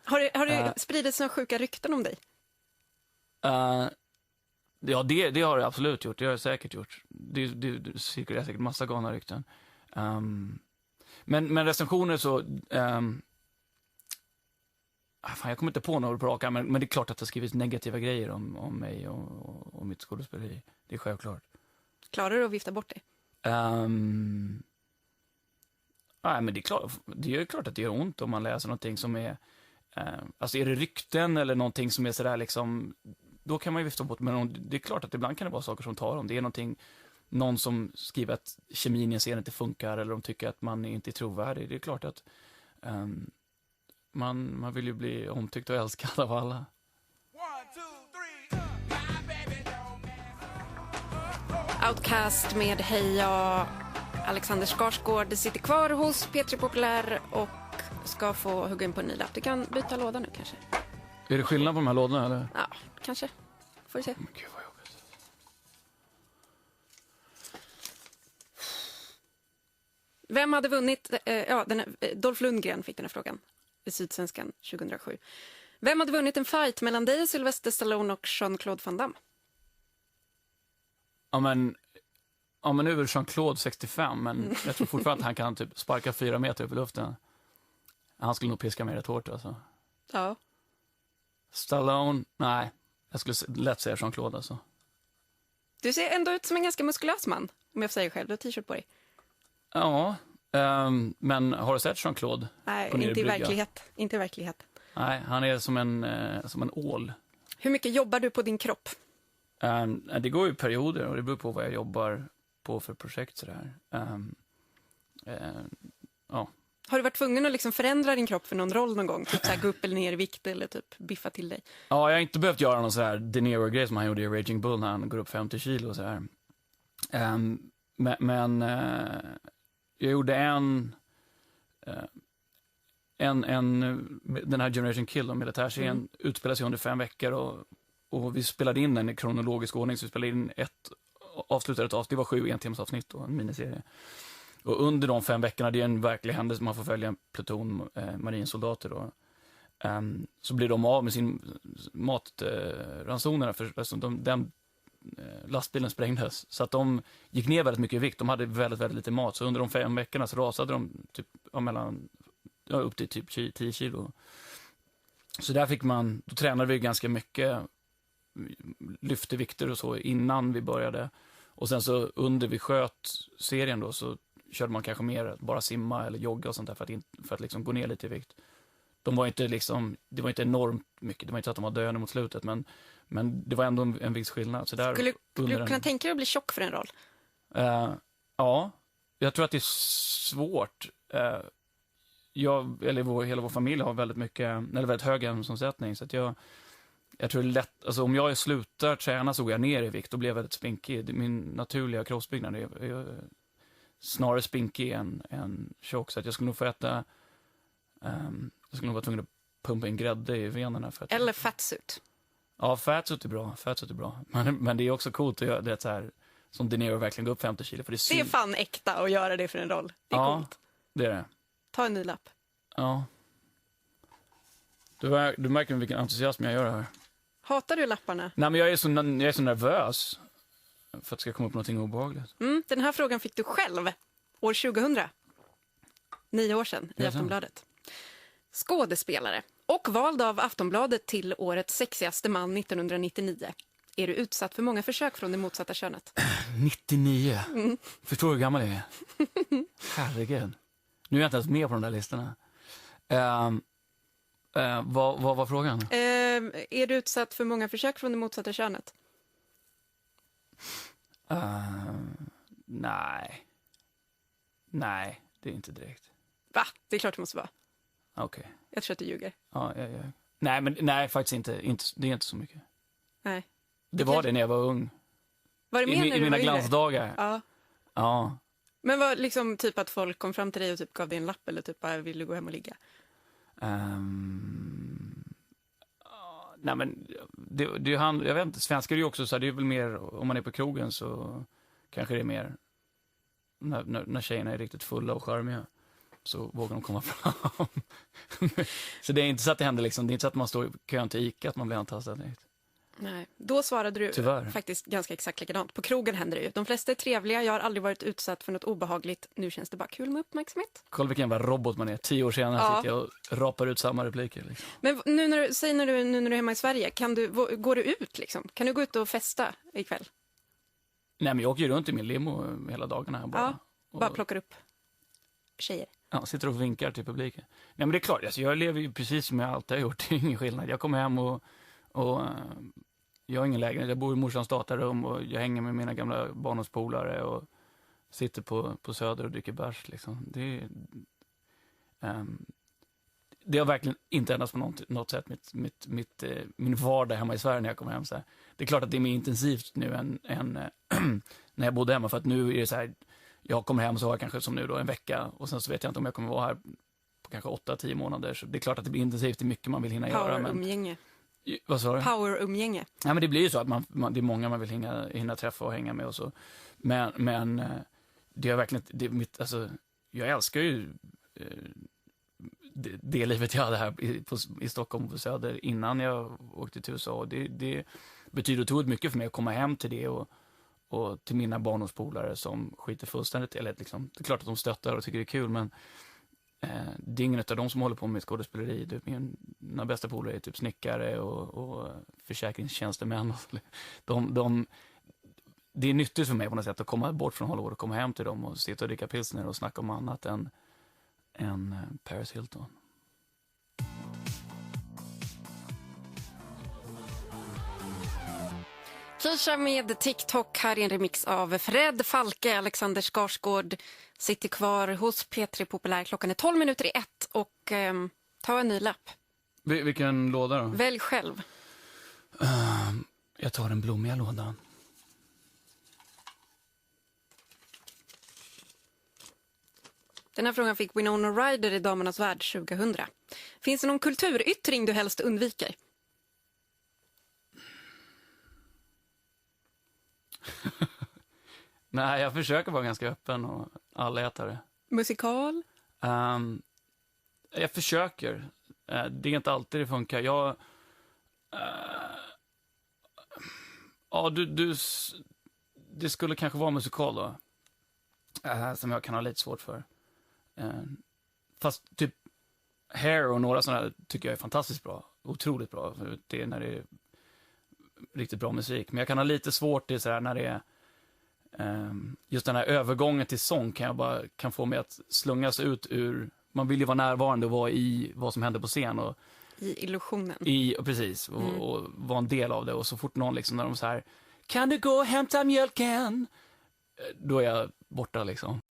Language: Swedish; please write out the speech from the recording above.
Har det spridits några sjuka rykten om dig? Ja, det har det absolut gjort. Det har det säkert gjort. Det cirkulerar säkert massa galna rykten. Men recensioner så... jag kommer inte på något på raka, men det är klart att det har skrivits negativa grejer om mig och mitt skådespeleri. Det är självklart. Klarar du att vifta bort det? Nej, men det är klart att det gör ont om man läser någonting som är... alltså är det rykten eller någonting som är sådär liksom... Då kan man ju vifta bort, men det är klart att ibland kan det vara saker som tar om. Det är någon som skriver att kemin i en scen inte funkar eller de tycker att man inte är trovärdig. Det är klart att man vill ju bli omtyckt och älskad av alla. 1, 2, 3. Outcast med Heja. Alexander Skarsgård sitter kvar hos P3 Populär och ska få hugga in på en ny lapp. Du kan byta låda nu kanske. Är det skillnad på de här lådorna eller? Ja, kanske. Får du se. Men gud vad jobbigt. Vem hade vunnit... Dolph Lundgren fick den här frågan i Sydsvenskan 2007. Vem hade vunnit en fight mellan dig, Sylvester Stallone och Jean-Claude Van Damme? Ja, men nu är väl Jean-Claude 65, men jag tror fortfarande att han kan typ sparka 4 meter upp i luften. Han skulle nog piska mig rätt hårt alltså. Ja. Stallone, nej. Jag skulle lätt säga Jean-Claude alltså. Du ser ändå ut som en ganska muskulös man, om jag får säga själv. Du har t-shirt på dig. Ja, men har du sett Jean-Claude? Nej, inte i verklighet. Nej, han är som en ål. Hur mycket jobbar du på din kropp? Det går ju perioder och det beror på vad jag jobbar på för projekt sådär. Ja. Har du varit tvungen att liksom förändra din kropp för någon roll någon gång? Typ så här, gå upp eller ner i vikt eller typ biffa till dig? Ja, jag har inte behövt göra någon så här De Niro-grej som han gjorde i Raging Bull när han går upp 50 kilo och så här. Men jag gjorde den här Generation Kill och militärserien utspelar sig under 5 veckor och vi spelade in den i kronologisk ordning, så vi spelade in avslutade ett avsnitt, det var 7 entimmarsavsnitt och en miniserie. Och under de 5 veckorna, det är en verklig händelse, man får följa en pluton marinsoldater då. Så blir de av med sin matransonerna för den lastbilen sprängdes. Så att de gick ner väldigt mycket i vikt. De hade väldigt, väldigt lite mat. Så under de 5 veckorna så rasade de typ upp till typ 10 kilo. Så där då tränade vi ganska mycket, lyfte vikter och så innan vi började. Och sen så under vi sköt serien då så körde man kanske mer bara simma eller jogga och sånt där för att liksom gå ner lite i vikt. Det var inte enormt mycket, det var inte så att de var döende mot slutet, men det var ändå en viss skillnad. Så där, Skulle du kunna tänka dig att bli tjock för en roll? Ja, jag tror att det är svårt. Hela vår familj har väldigt hög ämnesomsättning, så att jag tror det är lätt, alltså om jag slutar träna så går jag ner i vikt och blir väldigt spinkig. Min naturliga kroppsbyggnad är snarare spinkig än tjock, så att jag skulle nog få äta jag skulle nog vara tvungen att pumpa in grädde i venerna för att... Eller fatsuit. Ja, fatsuit är bra. Men det är också coolt att göra det så här som De Niro verkligen går upp 50 kilo, för det är fan äkta att göra det för en roll. Det är coolt. Det är det. Ta en ny lapp. Ja. Du märker vilken entusiasm jag gör här. Hatar du lapparna? Nej, men jag är så nervös för att det ska komma upp någonting obehagligt. Den här frågan fick du själv år 2000. 9 år sedan i Aftonbladet. Skådespelare och vald av Aftonbladet till årets sexigaste man 1999. Är du utsatt för många försök från det motsatta könet? 99? Förstår du hur gammal jag är? Herregud. Nu är jag inte ens med på de där listorna. Vad var frågan? Är du utsatt för många försök från det motsatta könet? Nej, det är inte direkt. Va? Det är klart det måste vara. Okej. Jag tror att du ljuger. Ja. Nej, faktiskt inte. Det är inte så mycket. Nej. Det var det när jag var ung. Var det mer när du var I mina yngre? glansdagar. Ja. Men var liksom typ att folk kom fram till dig och typ gav dig en lapp eller typ bara, vill du gå hem och ligga? Nej, men jag vet inte, svenskar är ju också så här, det är väl mer om man är på krogen så kanske det är mer när tjejerna är riktigt fulla och charmiga. så vågar de komma fram. Så det är inte så att det händer liksom, det är inte så att man står i kön till Ica att man blir antastad direkt. Nej, då svarade du Tyvärr. faktiskt ganska exakt likadant. På krogen händer det ju. De flesta är trevliga, jag har aldrig varit utsatt för något obehagligt. Nu känns det bara kul med uppmärksamhet. Kolla vilken jävla robot man är. 10 år senare Ja. sitter jag och rapar ut samma repliker. Liksom. Men nu när du är hemma i Sverige, går du ut liksom? Kan du gå ut och festa ikväll? Nej, men jag åker ju runt i min limo hela dagarna här bara. Ja, bara Och, plockar upp tjejer. ja, sitter och vinkar till publiken. Nej, men det är klart, alltså, jag lever ju precis som jag alltid har gjort. Det är ingen skillnad. Jag kommer hem och jag har ingen lägenhet. Jag bor i morsans datarum och jag hänger med mina gamla barndomspolare och sitter på Söder och dricker bärs. Liksom. Det har verkligen inte ändrats på något sätt min vardag hemma i Sverige när jag kommer hem. Så här. Det är klart att det är mer intensivt nu än när jag bodde hemma. För att nu är det så här, jag kommer hem så har jag kanske som nu då en vecka och sen så vet jag inte om jag kommer vara här på kanske 8-10 månader. Så det är klart att det blir intensivt, det är mycket man vill hinna göra. Power-umgänge. Vad sa du? Power-umgänge. Ja, men det blir ju så att det är många man vill hinna träffa och hänga med och så. Men det är verkligen, alltså, jag älskar ju det livet jag hade här i Stockholm på Söder innan jag åkte till USA. Och det betyder otroligt mycket för mig att komma hem till det och till mina barndomspolare som skiter fullständigt. Eller liksom, det är klart att de stöttar och tycker det är kul, men det är ingen av dem som håller på med skådespeleri. Mina bästa polare är typ snickare och försäkringstjänstemän. Det är nyttigt för mig på något sätt att komma bort från Hollywood och komma hem till dem och sitta och dricka pilsner och snacka om annat än Paris Hilton. Kisha med TikTok, här är en remix av Fred Falke, Alexander Skarsgård. Sitter kvar hos P3 Populär. Klockan är 12:01 och ta en ny lapp. Vilken låda då? Välj själv. Jag tar den blommiga lådan. Den här frågan fick Winona Ryder i Damernas Värld 2000. Finns det någon kulturyttring du helst undviker? Nej, jag försöker vara ganska öppen och allätare. Musikal? Jag försöker. Det är inte alltid det funkar. Det skulle kanske vara musikal då. Som jag kan ha lite svårt för. Fast typ Hair och några sådana tycker jag är fantastiskt bra. Otroligt bra. Det är när det är riktigt bra musik. Men jag kan ha lite svårt i så här när det är just den här övergången till sång kan få mig att slungas ut ur. Man vill ju vara närvarande och vara i vad som händer på scen och I illusionen. Precis, och vara en del av det. Och så fort någon liksom, när de så här, kan du gå och hämta mjölken? Då är jag borta liksom.